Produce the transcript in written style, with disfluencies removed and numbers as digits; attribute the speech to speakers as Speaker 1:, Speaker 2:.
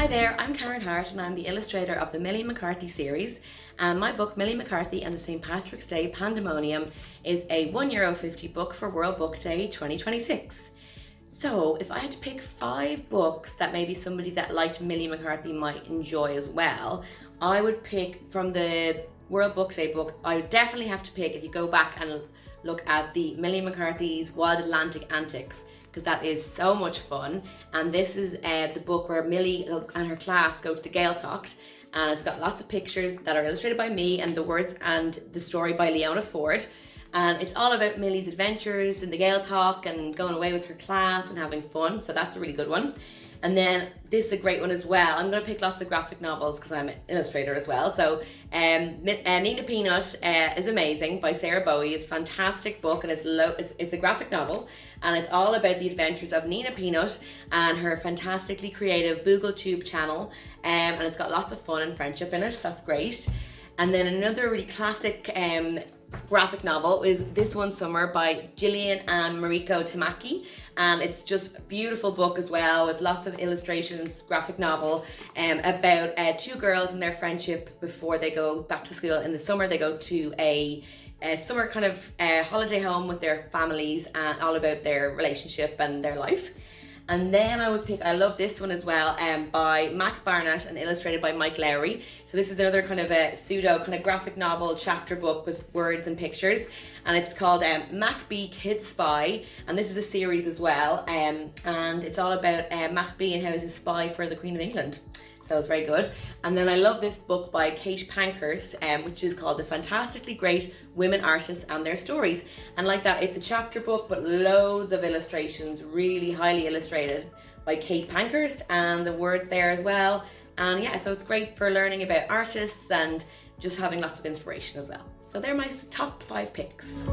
Speaker 1: Hi there, I'm Karen Harte and I'm the illustrator of the Milly McCarthy series, and my book Milly McCarthy and the St. Patrick's Day Pandemonium is a €1.50 book for World Book Day 2026. So if I had to pick 5 books that maybe somebody that liked Milly McCarthy might enjoy as well, I would pick from the World Book Day book. I would definitely have to pick, if you go back and look at the Milly McCarthy's Wild Atlantic Antics, because that is so much fun. And this is the book where Milly and her class go to the Gaeltacht, and it's got lots of pictures that are illustrated by me and the words and the story by Leona Ford. And it's all about Milly's adventures in the Gaeltacht and going away with her class and having fun, so that's a really good one. And then this is a great one as well. I'm going to pick lots of graphic novels because I'm an illustrator as well. So Nina Peanut is amazing by Sarah Bowie. It's a fantastic book, and it's a graphic novel, and it's all about the adventures of Nina Peanut and her fantastically creative BoogleTube channel, and it's got lots of fun and friendship in it, so that's great. And then another really classic graphic novel is This One Summer by Gillian and Mariko Tamaki, and it's just a beautiful book as well with lots of illustrations, graphic novel about 2 girls and their friendship before they go back to school in the summer. They go to a summer kind of holiday home with their families, and all about their relationship and their life. And then I would pick, I love this one as well, by Mac Barnett and illustrated by Mike Lowry. So this is another kind of a pseudo kind of graphic novel chapter book with words and pictures. And it's called Mac B Kid Spy. And this is a series as well. And it's all about Mac B and how he's a spy for the Queen of England. So it's very good. And then I love this book by Kate Pankhurst, which is called The Fantastically Great Women Artists and Their Stories. And like that, it's a chapter book, but loads of illustrations, really highly illustrated by Kate Pankhurst, and the words there as well. And yeah, so it's great for learning about artists and just having lots of inspiration as well. So they're my top 5 picks.